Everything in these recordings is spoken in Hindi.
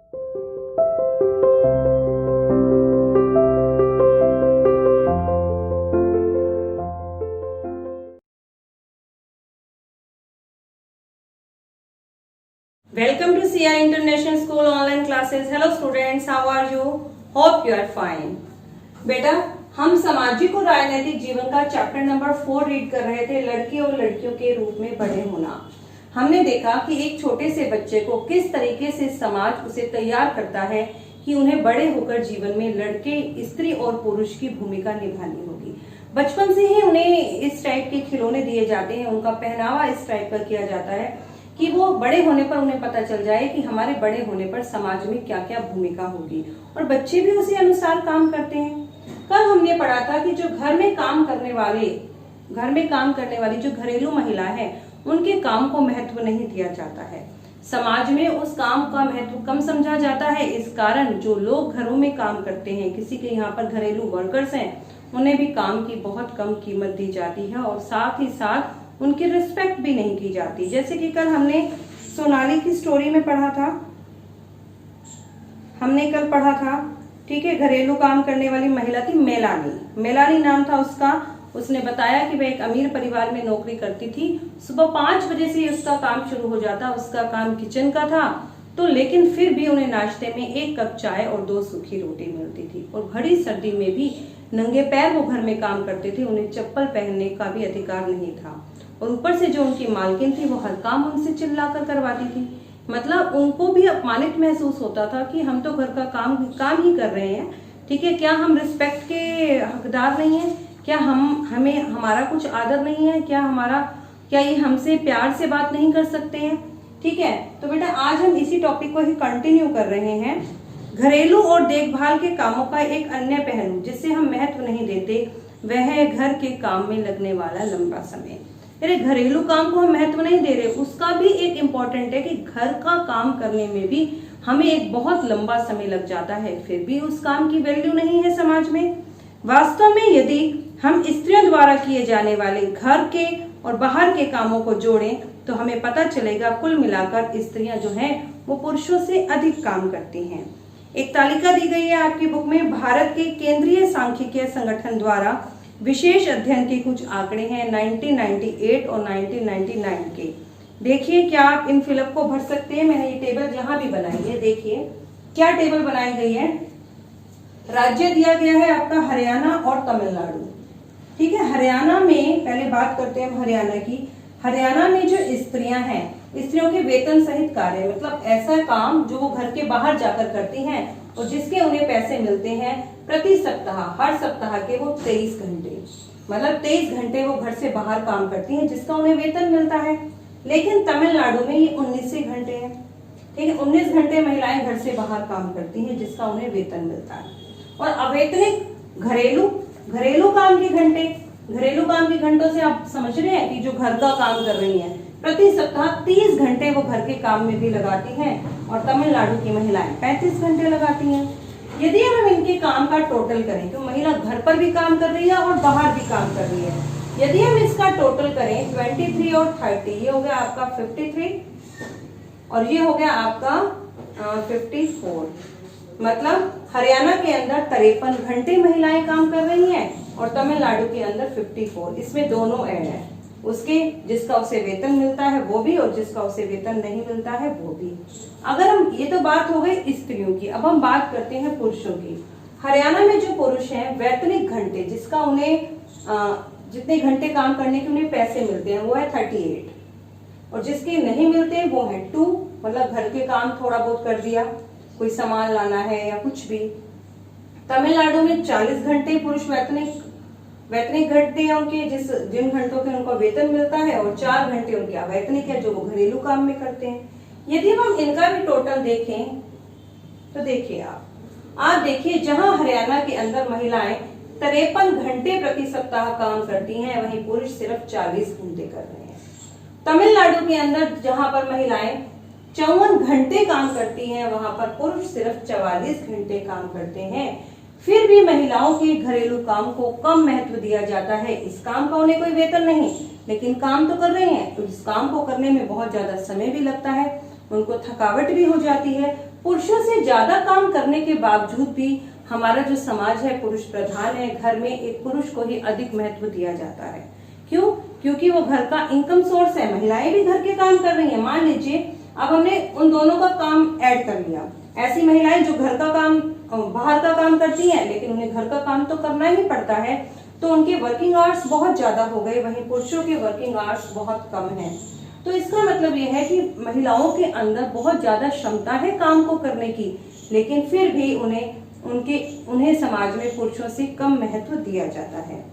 Welcome to CI International School online classes. Hello students, how are you? Hope you are fine. बेटा, हम सामाजिक और राजनीतिक जीवन का चैप्टर नंबर 4 रीड कर रहे थे, लड़के और लड़कियों के रूप में बड़े होना। हमने देखा कि एक छोटे से बच्चे को किस तरीके से समाज उसे तैयार करता है कि उन्हें बड़े होकर जीवन में लड़के, स्त्री और पुरुष की भूमिका निभानी होगी। बचपन से ही उन्हें इस टाइप के खिलौने दिए जाते हैं, उनका पहनावा इस टाइप का किया जाता है कि वो बड़े होने पर उन्हें पता चल जाए कि हमारे बड़े होने पर समाज में क्या क्या भूमिका होगी, और बच्चे भी उसी अनुसार काम करते हैं। कल हमने पढ़ा था कि जो घर में काम करने वाली जो घरेलू महिला है, उनके काम को महत्व नहीं दिया जाता है। समाज में उस काम का महत्व कम समझा जाता है। इस कारण जो लोग घरों में काम करते हैं, किसी के यहाँ पर घरेलू वर्कर्स हैं, उन्हें भी काम की बहुत कम कीमत दी जाती है और साथ ही साथ उनकी रिस्पेक्ट भी नहीं की जाती। जैसे कि कल हमने सोनाली की स्टोरी में पढ़ा था, ठीक है, घरेलू काम करने वाली महिला थी मेलानी नाम था उसका। उसने बताया कि वह एक अमीर परिवार में नौकरी करती थी। सुबह 5 बजे से उसका काम शुरू हो जाता, उसका काम किचन का था, तो लेकिन फिर भी उन्हें नाश्ते में 1 कप चाय और 2 सूखी रोटी मिलती थी। और भरी सर्दी में भी नंगे पैर वो घर में काम करते थे, उन्हें चप्पल पहनने का भी अधिकार नहीं था। और ऊपर से जो उनकी मालकिन थी वो हर काम उनसे चिल्लाकर करवाती थी। मतलब उनको भी अपमानित महसूस होता था कि हम तो घर का काम ही कर रहे हैं, ठीक है, क्या हम रिस्पेक्ट के हकदार नहीं है? क्या हमें हमारा कुछ आदर नहीं है? क्या ये हमसे प्यार से बात नहीं कर सकते हैं? ठीक है, तो बेटा आज हम इसी टॉपिक को ही कंटिन्यू कर रहे हैं। घरेलू और देखभाल के कामों का एक अन्य पहलू जिससे हम महत्व नहीं देते, वह है घर के काम में लगने वाला लंबा समय। अरे घरेलू काम को हम महत्व नहीं दे रहे, उसका भी एक इम्पोर्टेंट है कि घर का काम करने में भी हमें एक बहुत लंबा समय लग जाता है, फिर भी उस काम की वैल्यू नहीं है समाज में। वास्तव में यदि हम स्त्रियों द्वारा किए जाने वाले घर के और बाहर के कामों को जोड़ें तो हमें पता चलेगा कुल मिलाकर स्त्रियां जो हैं वो पुरुषों से अधिक काम करती हैं। एक तालिका दी गई है आपकी बुक में, भारत के केंद्रीय सांख्यिकीय संगठन द्वारा विशेष अध्ययन के कुछ आंकड़े हैं 1998 और 1999 के। देखिए क्या आप इन फिलअप को भर सकते हैं? मैंने ये टेबल जहां भी बनाई है, देखिए क्या टेबल बनाई गई है। राज्य दिया गया है आपका हरियाणा और तमिलनाडु, ठीक है। हरियाणा में पहले बात करते हैं हम हरियाणा की। हरियाणा में जो स्त्रियां हैं, स्त्रियों के वेतन सहित कार्य, मतलब ऐसा काम जो वो घर के बाहर जाकर करती हैं और जिसके उन्हें पैसे मिलते हैं प्रति सप्ताह, हर सप्ताह के वो 23 घंटे, मतलब 23 घंटे वो घर से बाहर काम करती हैं जिसका उन्हें वेतन मिलता है। लेकिन तमिलनाडु में ये 19 घंटे है, ठीक है, 19 घंटे महिलाएं घर से बाहर काम करती हैं जिसका उन्हें वेतन मिलता है। और अवैतनिक घरेलू काम के घंटों से आप समझ रहे हैं कि जो घर का काम कर रही हैं, प्रति सप्ताह 30 घंटे वो घर के काम में भी लगाती हैं और तमिलनाडु की महिलाएं 35 घंटे लगाती हैं। यदि हम इनके काम का टोटल करें तो महिला घर पर भी काम कर रही है और बाहर भी काम कर रही है। यदि हम इसका टोटल करें 23 और 30, ये हो गया आपका 53 और ये हो गया आपका 54। मतलब हरियाणा के अंदर 53 घंटे महिलाएं काम कर रही हैं और तमिलनाडु के अंदर 54। इसमें दोनों ऐड है, उसके जिसका उसे वेतन मिलता है वो भी और जिसका उसे वेतन नहीं मिलता है वो भी। अगर हम, ये तो बात हो गई स्त्रियों की, अब हम बात करते हैं पुरुषों की। हरियाणा में जो पुरुष हैं, वैतनिक घंटे जिसका उन्हें जितने घंटे काम करने के उन्हें पैसे मिलते हैं वो है 38 और जिसके नहीं मिलते वो है 2, मतलब घर के काम थोड़ा बहुत कर दिया, कोई सामान लाना है या कुछ भी। तमिलनाडु में 40 घंटे पुरुष वैतनिक घंटे हैं उनके, जिन घंटों के उनको वेतन मिलता है, और 4 घंटे उनके अवैतनिक है जो वो घरेलू काम में करते हैं। यदि हम इनका भी टोटल देखें तो देखिए आप देखिए जहां हरियाणा के अंदर महिलाएं 53 घंटे प्रति सप्ताह काम करती हैं, वहीं पुरुष सिर्फ 40 घंटे कर रहे हैं। तमिलनाडु के अंदर जहां पर महिलाएं 54 घंटे काम करती हैं, वहां पर पुरुष सिर्फ 44 घंटे काम करते हैं। फिर भी महिलाओं के घरेलू काम को कम महत्व दिया जाता है। इस काम का उन्हें कोई वेतन नहीं, लेकिन काम तो कर रहे हैं, तो इस काम को करने में बहुत ज्यादा समय भी लगता है, उनको थकावट भी हो जाती है, पुरुषों से ज्यादा काम करने के बावजूद भी हमारा जो समाज है पुरुष प्रधान है, घर में एक पुरुष को ही अधिक महत्व दिया जाता है। क्यों? क्योंकि वो घर का इनकम सोर्स है। महिलाएं भी घर के काम कर रही हैं। मान लीजिए अब हमने उन दोनों का काम ऐड कर लिया। ऐसी महिलाएं जो घर का काम, बाहर का काम करती हैं, लेकिन उन्हें घर का काम तो करना ही पड़ता है, तो उनके वर्किंग आवर्स बहुत ज्यादा हो गए, वहीं पुरुषों के वर्किंग आवर्स बहुत कम है। तो इसका मतलब यह है कि महिलाओं के अंदर बहुत ज्यादा क्षमता है काम को करने की, लेकिन फिर भी उन्हें समाज में पुरुषों से कम महत्व दिया जाता है।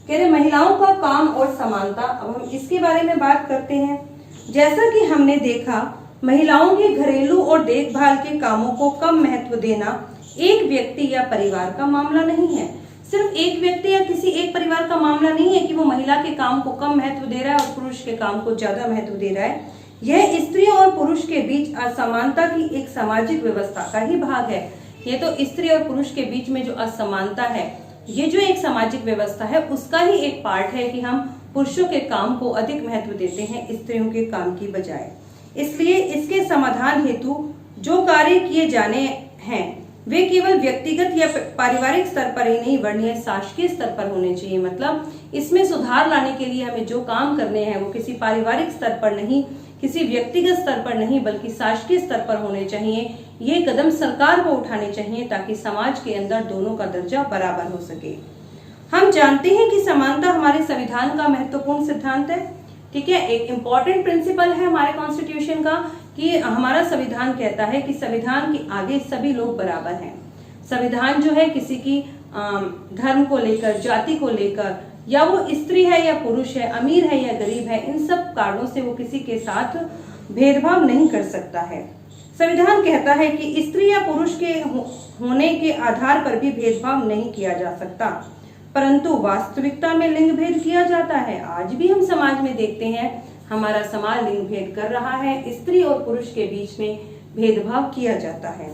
कह रहे महिलाओं का काम और समानता। अब हम इसके बारे में बात करते हैं। जैसा कि हमने देखा, महिलाओं के घरेलू और देखभाल के कामों को कम महत्व देना एक व्यक्ति या परिवार का मामला नहीं है। सिर्फ एक व्यक्ति या किसी एक परिवार का मामला नहीं है कि वो महिला के काम को कम महत्व दे रहा है और पुरुष के काम को ज्यादा महत्व दे रहा है। यह स्त्री और पुरुष के बीच असमानता की एक सामाजिक व्यवस्था का ही भाग है। ये तो स्त्री और पुरुष के बीच में जो असमानता है, ये जो एक सामाजिक व्यवस्था है, उसका ही एक पार्ट है कि हम पुरुषों के काम को अधिक महत्व देते हैं स्त्रियों के काम की बजाय। इसलिए इसके समाधान हेतु जो कार्य किए जाने हैं वे केवल व्यक्तिगत या पारिवारिक स्तर पर ही नहीं, वरन शासकीय स्तर पर होने चाहिए। मतलब इसमें सुधार लाने के लिए हमें जो काम करने हैं वो किसी पारिवारिक स्तर पर नहीं, किसी व्यक्तिगत स्तर पर नहीं, बल्कि शासकीय स्तर पर होने चाहिए। ये कदम सरकार को उठाने चाहिए ताकि समाज के अंदर दोनों का दर्जा बराबर हो सके। हम जानते हैं कि समानता हमारे संविधान का महत्वपूर्ण सिद्धांत है। ठीक है, एक इम्पॉर्टेंट प्रिंसिपल है हमारे कॉन्स्टिट्यूशन का कि हमारा संविधान कहता है कि संविधान के आगे सभी लोग बराबर हैं। संविधान जो है किसी की धर्म को लेकर, जाति को लेकर, या वो स्त्री है या पुरुष है, अमीर है या गरीब है, इन सब कारणों से वो किसी के साथ भेदभाव नहीं कर सकता है। संविधान कहता है कि स्त्री या पुरुष के होने के आधार पर भी भेदभाव नहीं किया जा सकता, परंतु वास्तविकता में लिंग भेद किया जाता है। आज भी हम समाज में देखते हैं, हमारा समाज लिंग भेद कर रहा है, स्त्री और पुरुष के बीच में भेदभाव किया जाता है।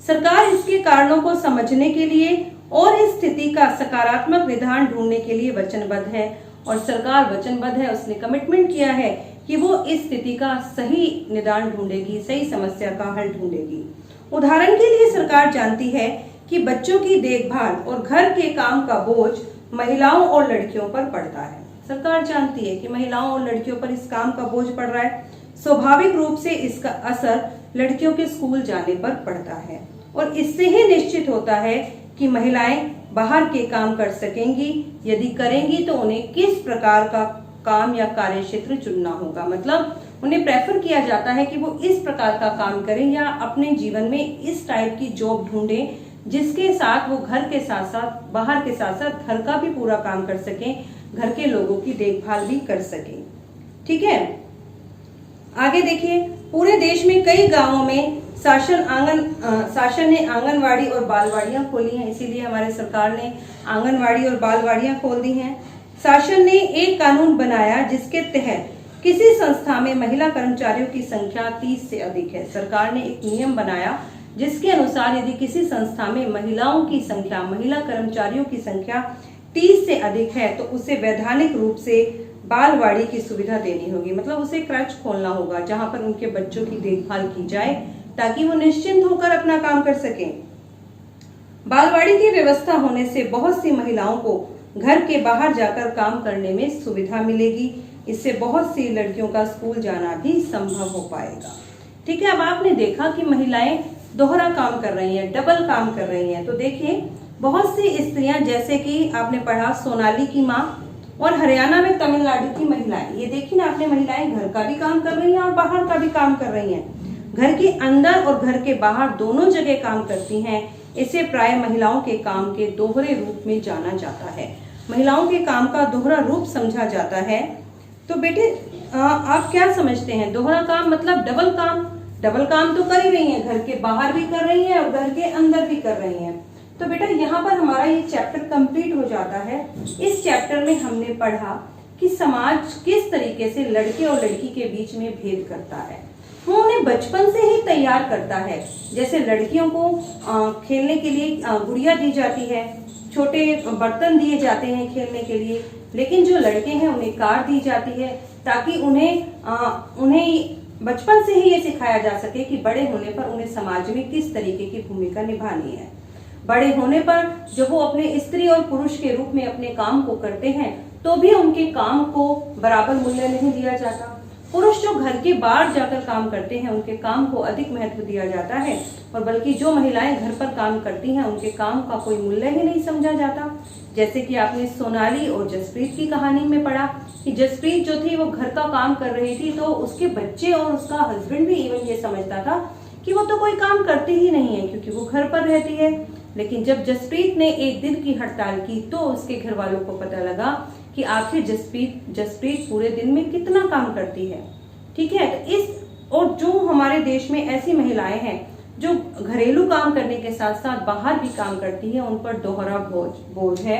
सरकार इसके कारणों को समझने के लिए और इस स्थिति का सकारात्मक निदान ढूंढने के लिए वचनबद्ध है, और सरकार वचनबद्ध है, उसने कमिटमेंट किया है कि वो इस स्थिति का सही निदान ढूंढेगी, सही समस्या का हल ढूंढेगी। उदाहरण के लिए सरकार जानती है कि बच्चों की देखभाल और घर के काम का बोझ महिलाओं और लड़कियों पर पड़ता है। सरकार जानती है कि महिलाओं और लड़कियों पर इस काम का बोझ पड़ रहा है। स्वाभाविक रूप से इसका असर लड़कियों के स्कूल जाने पर पड़ता है, और इससे ही निश्चित होता है कि महिलाएं बाहर के काम कर सकेंगी। यदि करेंगी तो उन्हें किस प्रकार का काम या कार्य क्षेत्र चुनना होगा। मतलब उन्हें प्रेफर किया जाता है कि वो इस प्रकार का काम करें या अपने जीवन में इस टाइप की जॉब ढूंढें जिसके साथ वो घर के साथ साथ, बाहर के साथ साथ घर का भी पूरा काम कर सकें, घर के लोगों की देखभाल भी कर सकें। ठीक है, आगे देखिए, पूरे देश में कई गांवों में शासन ने आंगनवाड़ी और बालवाड़ियां खोली हैं। इसीलिए हमारे सरकार ने आंगनवाड़ी और बालवाड़ियां खोल दी हैं। शासन ने एक कानून बनाया जिसके तहत किसी संस्था में महिला कर्मचारियों की संख्या 30 से अधिक है। सरकार ने एक नियम बनाया जिसके अनुसार यदि किसी संस्था में महिलाओं की संख्या, महिला कर्मचारियों की संख्या 30 से अधिक है तो उसे वैधानिक रूप से बालवाड़ी की सुविधा देनी होगी। मतलब उसे क्रच खोलना होगा जहां पर उनके बच्चों की देखभाल की जाए ताकि वो निश्चिंत होकर अपना काम कर सकें। बालवाड़ी की व्यवस्था होने से बहुत सी महिलाओं को घर के बाहर जाकर काम करने में सुविधा मिलेगी। इससे बहुत सी लड़कियों का स्कूल जाना भी संभव हो पाएगा। ठीक है, अब आपने देखा कि महिलाएं दोहरा काम कर रही हैं, डबल काम कर रही हैं। तो देखिए, बहुत सी स्त्रियां, जैसे कि आपने पढ़ा सोनाली की माँ और हरियाणा में तमिलनाडु की महिलाएं, ये देखिए ना, आपने महिलाएं घर का भी काम कर रही हैं और बाहर का भी काम कर रही हैं। घर के अंदर और घर के बाहर दोनों जगह काम करती हैं। इसे प्राय महिलाओं के काम के दोहरे रूप में जाना जाता है। महिलाओं के काम का दोहरा रूप समझा जाता है। तो बेटे आप क्या समझते हैं? दोहरा काम मतलब डबल काम। डबल काम तो कर ही रही हैं, घर के बाहर भी कर रही हैं और घर के अंदर भी कर रही हैं। तो बेटा यहाँ पर हमारा ये चैप्टर कंप्लीट हो जाता है। इस चैप्टर में हमने पढ़ा कि समाज किस तरीके से लड़के और लड़की के बीच में भेद करता है। वो उन्हें बचपन से ही तैयार करता है। जैसे लड़कियों को खेलने के लिए गुड़िया दी जाती है, छोटे बर्तन दिए जाते हैं खेलने के लिए, लेकिन जो लड़के हैं उन्हें कार दी जाती है ताकि उन्हें बचपन से ही ये सिखाया जा सके कि बड़े होने पर उन्हें समाज में किस तरीके की भूमिका निभानी है। बड़े होने पर जब वो अपने स्त्री और पुरुष के रूप में अपने काम को करते हैं तो भी उनके काम को बराबर मूल्य नहीं दिया जाता। पुरुष जो घर के बाहर जाकर काम करते हैं उनके काम को अधिक महत्व दिया जाता है, और बल्कि जो महिलाएं घर पर काम करती हैं उनके काम का कोई मूल्य ही नहीं समझा जाता। जैसे कि आपने सोनाली और जसप्रीत की कहानी में पढ़ा कि जसप्रीत जो थी वो घर का काम कर रही थी, तो उसके बच्चे और उसका हस्बैंड भी इवन ये समझता था कि वो तो कोई काम करती ही नहीं है क्योंकि वो घर पर रहती है। लेकिन जब जसप्रीत ने एक दिन की हड़ताल की तो उसके घर वालों को पता लगा कि आखिर जसप्रीत पूरे दिन में कितना काम करती है। ठीक है, तो और जो हमारे देश में ऐसी महिलाएं हैं जो घरेलू काम करने के साथ साथ बाहर भी काम करती है, उन पर दोहरा बोझ है।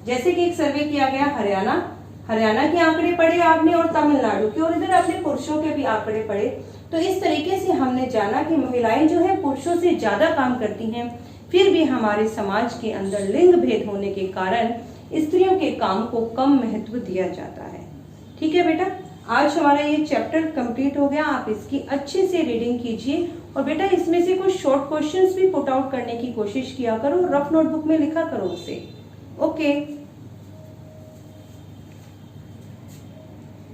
जैसे कि एक सर्वे किया गया हरियाणा के आंकड़े पढ़े आपने और तमिलनाडु के, और इधर अपने पुरुषों के भी आंकड़े पढ़े। तो इस तरीके से हमने जाना कि महिलाएं जो है पुरुषों से ज्यादा काम करती हैं, फिर भी हमारे समाज के अंदर लिंग भेद होने के कारण स्त्रियों के काम को कम महत्व दिया जाता है। ठीक है बेटा, आज हमारा ये चैप्टर कंप्लीट हो गया। आप इसकी अच्छे से रीडिंग कीजिए और बेटा इसमें से कुछ शॉर्ट क्वेश्चंस भी पुट आउट करने की कोशिश किया करो, रफ नोटबुक में लिखा करो उसे। ओके।